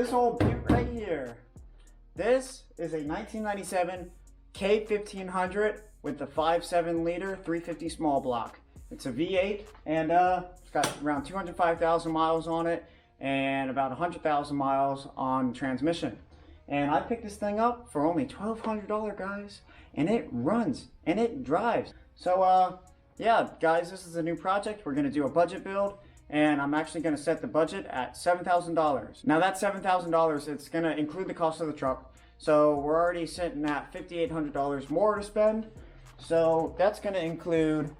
This old beaut right here. This is a 1997 K1500 with the 5.7 liter 350 small block. It's a V8 and it's got around 205,000 miles on it and about 100,000 miles on transmission. And I picked this thing up for only $1,200, guys, and it runs and it drives. So yeah, guys, this is a new project. We're gonna do a budget build, and I'm actually gonna set the budget at $7,000. Now that $7,000, it's gonna include the cost of the truck. So we're already sitting at $5,800 more to spend. So that's gonna include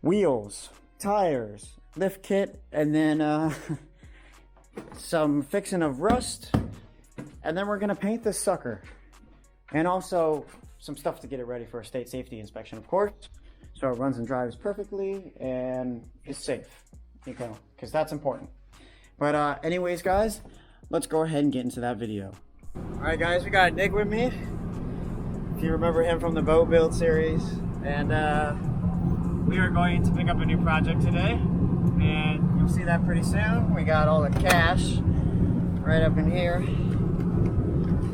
wheels, tires, lift kit, and then some fixing of rust. And then we're gonna paint this sucker. And also some stuff to get it ready for a state safety inspection, of course. So it runs and drives perfectly and is safe, because that's important. But anyways, guys, let's go ahead and get into that video. All right, guys, we got Nick with me. If you remember him from the boat build series. And we are going to pick up a new project today. And you'll see that pretty soon. We got all the cash right up in here.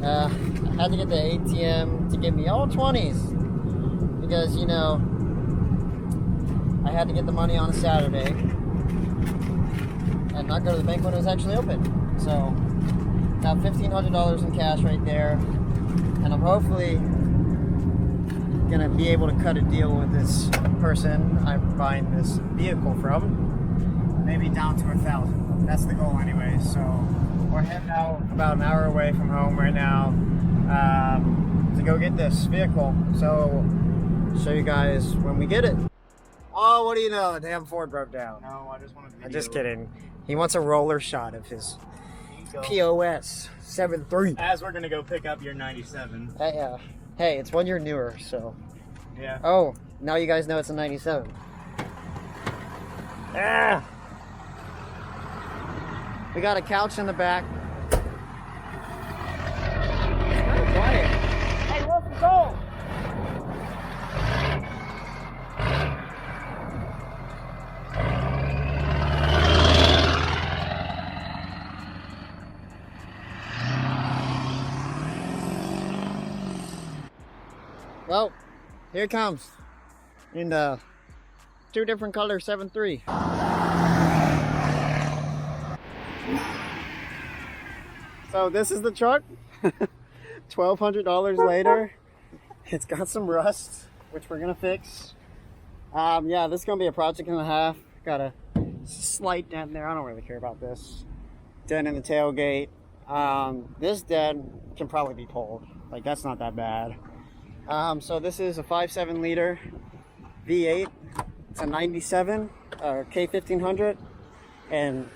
I had to get the ATM to give me all 20s because, you know, I had to get the money on a Saturday and not go to the bank when it was actually open. So, got $1,500 in cash right there, and I'm hopefully gonna be able to cut a deal with this person I'm buying this vehicle from, maybe down to $1,000. That's the goal anyway. So we're heading out about an hour away from home right now to go get this vehicle. So show you guys when we get it. Oh, what do you know? The damn Ford broke down. No, I just wanted to video. I'm just kidding. He wants a roller shot of his POS 7.3. As we're gonna go pick up your 97. Hey, it's 1 year newer, so. Yeah. Oh, now you guys know it's a 97. Ah! We got a couch in the back. It's kind of quiet. Hey, Wilson, go! Well, here it comes in the 2 different color 7.3. So this is the truck. $1,200 later. It's got some rust, which we're gonna fix. Yeah, this is gonna be a project and a half. Got a slight dent there. I don't really care about this. Dent in the tailgate. This dent can probably be pulled. Like, that's not that bad. So this is a 5.7 liter V8. It's a 97 K1500. And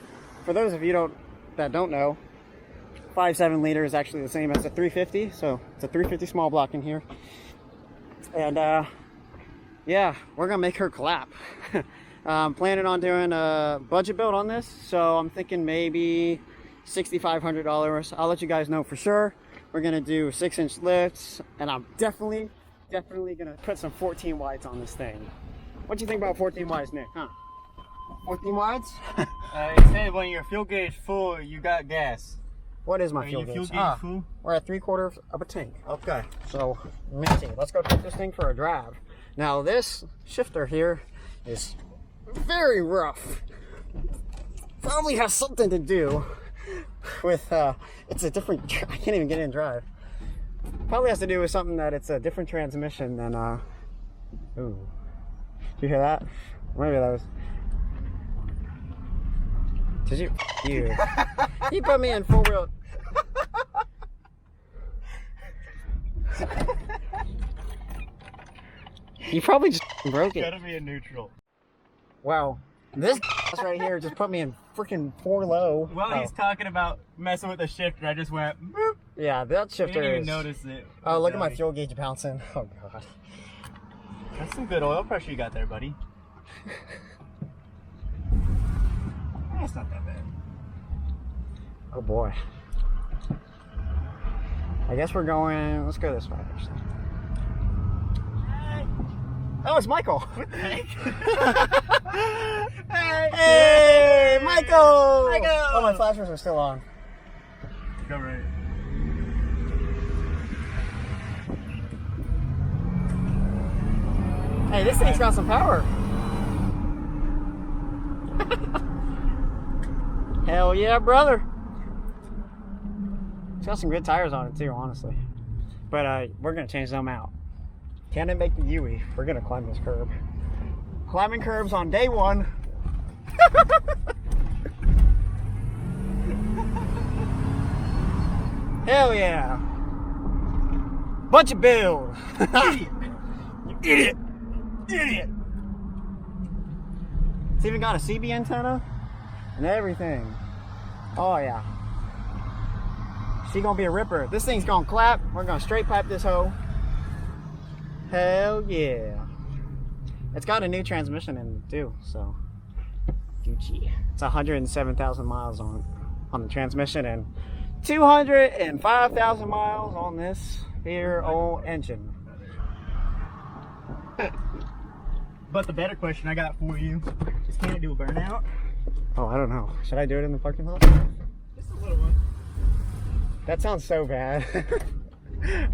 for those of you that don't know, 5.7 liter is actually the same as a 350. So it's a 350 small block in here. And yeah, we're gonna make her clap. I'm planning on doing a budget build on this. So I'm thinking maybe $6,500. I'll let you guys know for sure. We're gonna do 6-inch lifts, and I'm definitely gonna put some 14 wides on this thing. What do you think about 14 wides, Nick? Huh? 14 wides? It said when your fuel gauge full, you got gas. What is my Are fuel your gauge? fuel gauge full? We're at 3/4 of a tank. Okay. So, let me see. Let's go take this thing for a drive. Now, this shifter here is very rough. Probably has something to do with it's a different, I can't even get in and drive. Probably has to do with something that it's a different transmission than ooh, did you hear that? Maybe that was, did you he put me in 4-wheel. You probably just broke it. It's gotta be a neutral. Wow, this right here just put me in freaking 4-low. Well, he's talking about messing with the shifter. I just went, boop. Yeah, that shifter Didn't even is... notice it. Oh, look at my fuel gauge bouncing. Oh, God. That's some good oil pressure you got there, buddy. That's not that bad. Oh, boy. I guess we're going... Let's go this way, actually. Oh, it's Michael. What the heck? Hey, Michael! Michael! Oh, my flashers are still on. Go right. Hey, this thing's got some power. Hell yeah, brother. It's got some good tires on it too, honestly. But we're gonna change them out. Can it make the Yui? We're gonna climb this curb. Climbing curbs on day one. Hell yeah. Bunch of build. You idiot. Idiot. It's even got a CB antenna and everything. Oh yeah. She gonna be a ripper. This thing's gonna clap. We're gonna straight pipe this hoe. Hell yeah. It's got a new transmission in it too, so Gucci. It's 107,000 miles on the transmission and 205,000 miles on this here old engine. But the better question I got for you is, can it do a burnout? Oh, I don't know. Should I do it in the parking lot? Just a little one. That sounds so bad.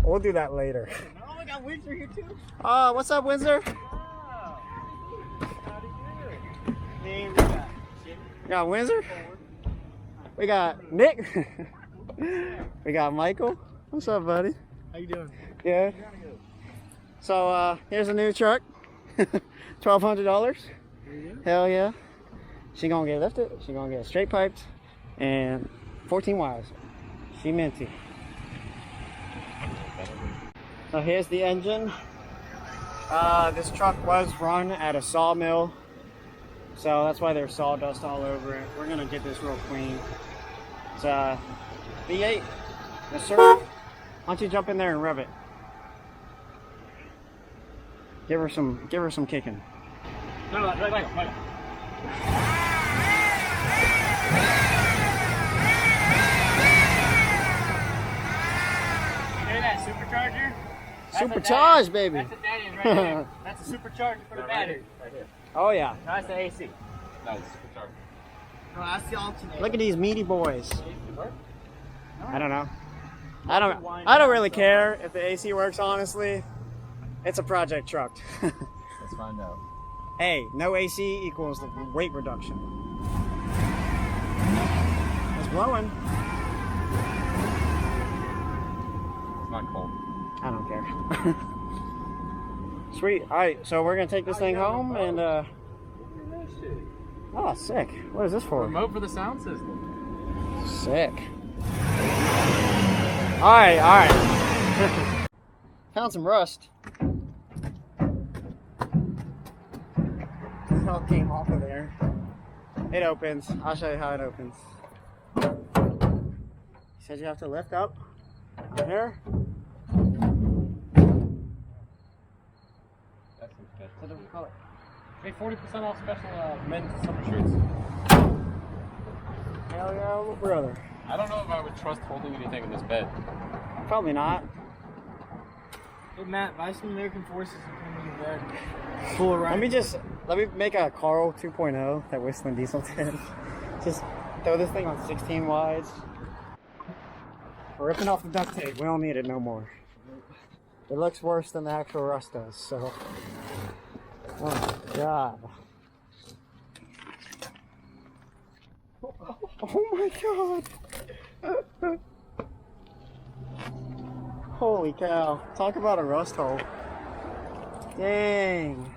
We'll do that later. Oh, I got Windsor here too. Oh, what's up, Windsor? Wow. Howdy do. Hey, We got Windsor. We got Nick. We got Michael. What's up, buddy? How you doing? Good. So here's a new truck. $1,200. Hell yeah. She gonna get lifted. She gonna get straight piped and 14 wires. She minty. So here's the engine. This truck was run at a sawmill, so that's why there's sawdust all over it. We're gonna get this real clean. It's a V8. Yes, sir. Why don't you jump in there and rev it? Give her some kicking. No, right. Look at that supercharger. Supercharged, baby. That's a daddy right there. That's a supercharger for the battery. Right here. Oh yeah. No, that's the AC. No, it's supercharger. No, that's the alternator. Look at these meaty boys. I don't know. I don't really care if the AC works, honestly. It's a project truck. Let's find out. Hey, no AC equals the weight reduction. It's blowing. It's not cold. I don't care. Sweet. Alright, so we're gonna take this thing home and oh, sick. What is this for? Remote for the sound system. Sick. Alright. Found some rust. It all came off of there. It opens. I'll show you how it opens. He said you have to lift up here. That's good. What do we call it? Hey, 40% off special men's summer shirts. Hell yeah, little brother. I don't know if I would trust holding anything in this bed. Probably not. Hey Matt, buy some American Forces and put them in your bed. Full right. Let me make a Carl 2.0 that Whistling Diesel did. Just throw this thing on 16 wides. We're ripping off the duct tape. We don't need it no more. It looks worse than the actual rust does, so. Oh my god. Oh my god. Holy cow. Talk about a rust hole. Dang.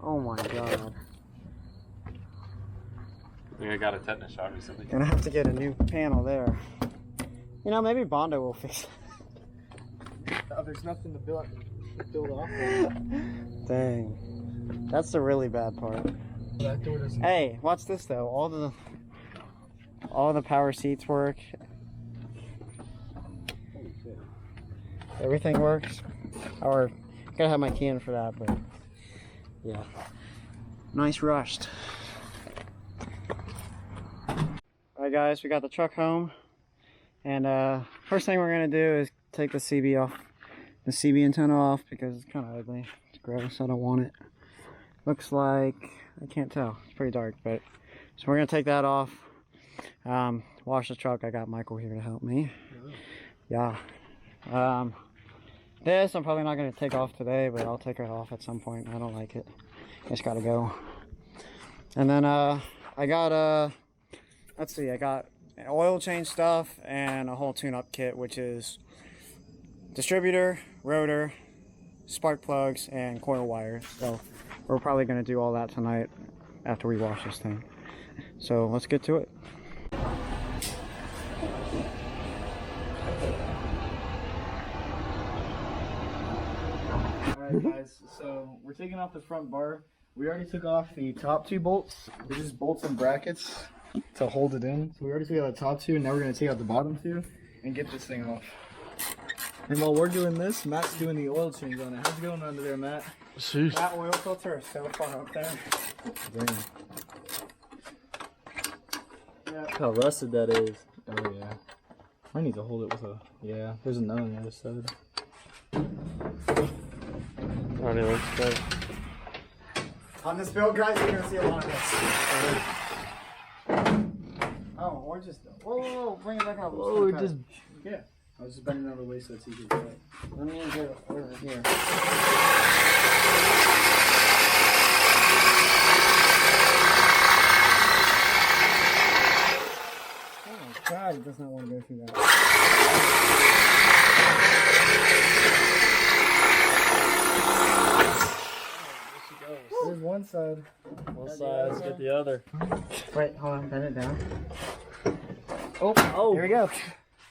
Oh my god. I think I got a tetanus shot recently. Gonna have to get a new panel there. You know, maybe Bondo will fix it. Oh, there's nothing to build off. Dang. That's the really bad part. That door doesn't. Hey, watch this though. All the power seats work. Everything works. Or gotta have my key in for that, but yeah. Nice rust. Alright guys, we got the truck home. And first thing we're gonna do is take the CB off. The CB antenna off because it's kinda ugly. It's gross, I don't want it. Looks like, I can't tell, it's pretty dark, but so we're gonna take that off. wash the truck, I got Michael here to help me. Yeah. This I'm probably not going to take off today, but I'll take it off at some point. I don't like it. It's got to go. And then I got let's see, I got oil change stuff and a whole tune-up kit, which is distributor, rotor, spark plugs, and coil wires. So we're probably going to do all that tonight after we wash this thing. So let's get to it. Alright guys, so we're taking off the front bar. We already took off the top two bolts. They're just bolts and brackets to hold it in. So we already took out the top two, and now we're going to take out the bottom two and get this thing off. And while we're doing this, Matt's doing the oil change on it. How's it going under there, Matt? Sheesh. That oil filter is so far up there. Damn. Yeah. How rusted that is. Oh yeah. I need to hold it with a, yeah, there's another on the other side. Oh, it looks good. On this build, guys, you're going to see a lot of this. Oh, or just, whoa, bring it back up. Oh, just, Yeah. I was just bending another way so it's easier to cut. let me get it over here. Oh my God, it does not want to go through that. There's one side. one side, let's get the other. Wait, hold on, bend it down. Oh, Here we go.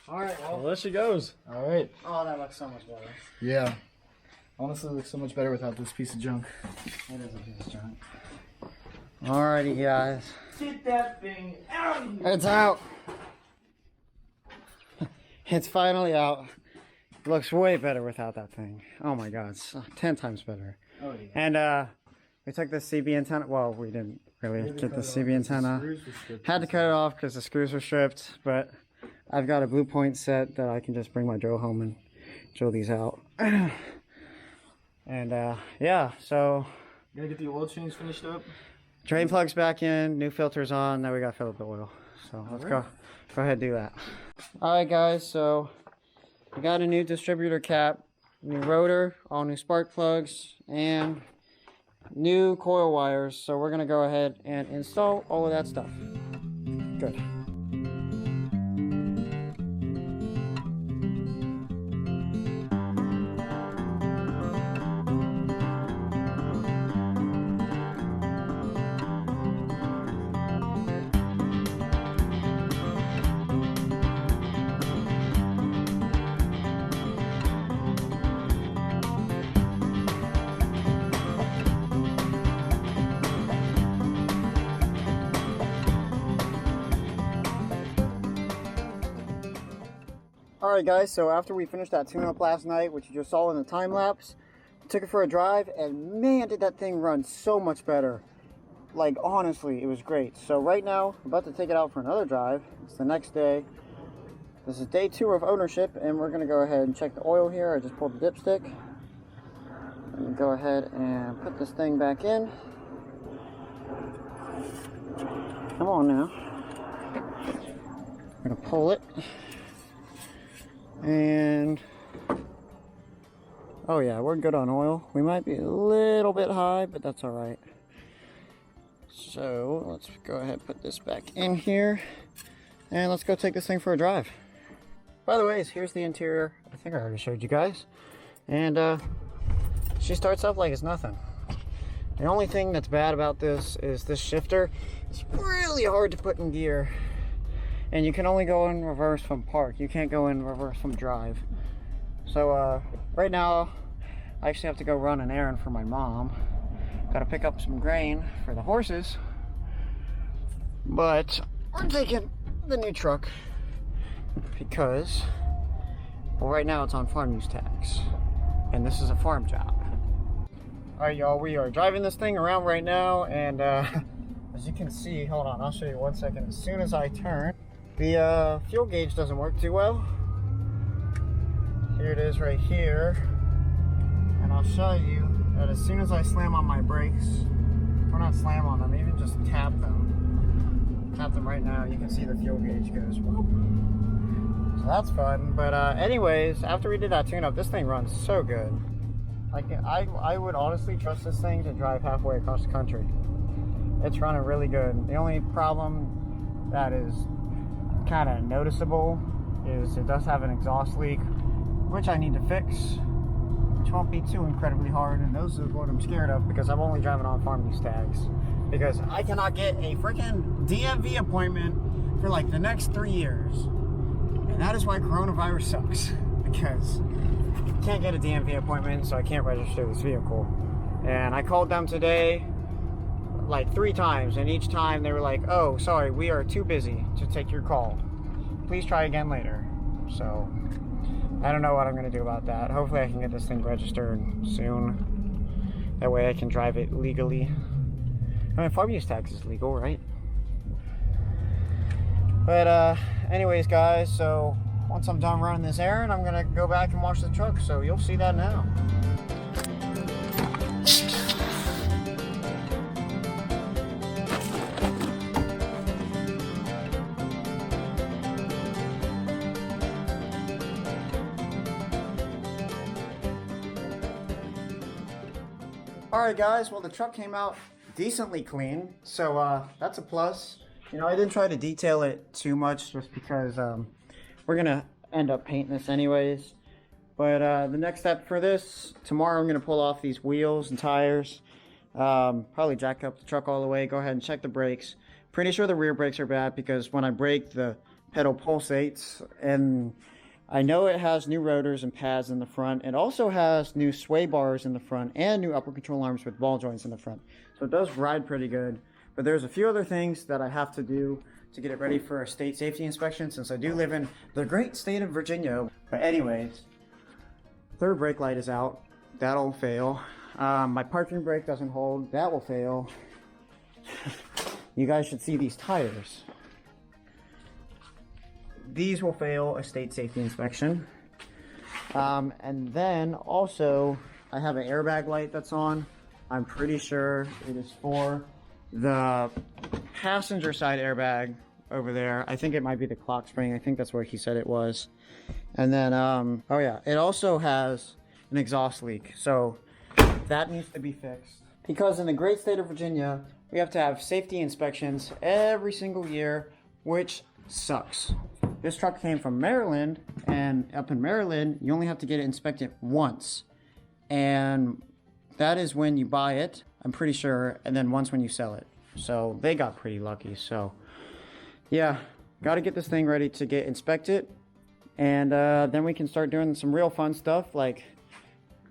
Alright, well, there she goes. Alright. Oh, that looks so much better. Yeah. Honestly, it looks so much better without this piece of junk. It is a piece of junk. Alrighty, guys. Get that thing out of here! It's out. It's finally out. It looks way better without that thing. Oh my God, it's 10 times better. Oh, yeah. And we took the CB antenna. Well, we didn't really get the CB antenna. Had to cut it off because the screws were stripped, but I've got a blue point set that I can just bring my drill home and drill these out. And yeah, so You gotta get the oil change finished up? drain plugs back in, new filters on, now we gotta fill up the oil. So let's go ahead and do that. Alright guys, so we got a new distributor cap, new rotor, all new spark plugs, and new coil wires. So we're gonna go ahead and install all of that stuff. Good. Alright guys, so after we finished that tune-up last night, which you just saw in the time lapse, took it for a drive, and man, did that thing run so much better. Like, honestly, it was great. So right now, I'm about to take it out for another drive. It's the next day. This is day 2 of ownership, and we're going to go ahead and check the oil here. I just pulled the dipstick. And go ahead and put this thing back in. Come on now. I'm going to pull it. And oh yeah, we're good on oil. We might be a little bit high, but that's all right. So let's go ahead and put this back in here, and let's go take this thing for a drive. By the way, here's the interior. I think I already showed you guys. And she starts up like it's nothing. The only thing that's bad about this is this shifter. It's really hard to put in gear. And you can only go in reverse from park. You can't go in reverse from drive. So right now, I actually have to go run an errand for my mom. Got to pick up some grain for the horses. But we're taking the new truck because, well, right now it's on farm use tax. And this is a farm job. Alright y'all, we are driving this thing around right now, and as you can see, hold on, I'll show you 1 second. As soon as I turn, the fuel gauge doesn't work too well. Here it is right here. And I'll show you that as soon as I slam on my brakes, or not slam on them, even just tap them, have them right now. You can see the fuel gauge goes whoop. So that's fun. But anyways, after we did that tune-up, this thing runs so good. I would honestly trust this thing to drive halfway across the country. It's running really good. The only problem that is kind of noticeable is it does have an exhaust leak, which I need to fix, which won't be too incredibly hard, and those are what I'm scared of because I'm only driving on farm use tags, because I cannot get a freaking DMV appointment for like the next 3 years, and that is why coronavirus sucks, because I can't get a DMV appointment, so I can't register this vehicle. And I called them today like 3 times, and each time they were like, oh, sorry, we are too busy to take your call. Please try again later. So I don't know what I'm going to do about that. Hopefully I can get this thing registered soon. That way I can drive it legally. I mean, farm use tax is legal, right? But anyways, guys, so once I'm done running this errand, I'm going to go back and wash the truck. So you'll see that now. Alright guys, well the truck came out decently clean, so that's a plus. You know, I didn't try to detail it too much just because we're gonna end up painting this anyways. But the next step for this, tomorrow I'm gonna pull off these wheels and tires, probably jack up the truck all the way, go ahead and check the brakes. Pretty sure the rear brakes are bad because when I brake the pedal pulsates, and I know it has new rotors and pads in the front. It also has new sway bars in the front and new upper control arms with ball joints in the front. So it does ride pretty good. But there's a few other things that I have to do to get it ready for a state safety inspection, since I do live in the great state of Virginia. But anyways, third brake light is out. That'll fail. My parking brake doesn't hold. That will fail. You guys should see these tires. These will fail a state safety inspection. And then also, I have an airbag light that's on. I'm pretty sure it is for the passenger side airbag over there. I think it might be the clock spring. I think that's what he said it was. And then, oh yeah, it also has an exhaust leak. So that needs to be fixed. Because in the great state of Virginia, we have to have safety inspections every single year, which sucks. This truck came from Maryland, and up in Maryland, you only have to get it inspected once. And that is when you buy it, I'm pretty sure, and then once when you sell it. So they got pretty lucky. So yeah, got to get this thing ready to get inspected. And then we can start doing some real fun stuff like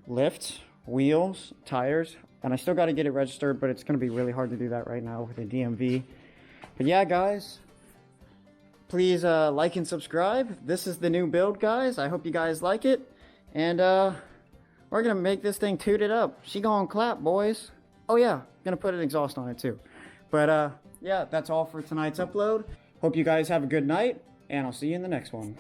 lift, wheels, tires. And I still got to get it registered, but it's going to be really hard to do that right now with the DMV. But yeah, guys. Please like and subscribe. This is the new build, guys. I hope you guys like it. And we're going to make this thing toot it up. She gonna clap, boys. Oh yeah, gonna put an exhaust on it too. But yeah, that's all for tonight's upload. Hope you guys have a good night, and I'll see you in the next one.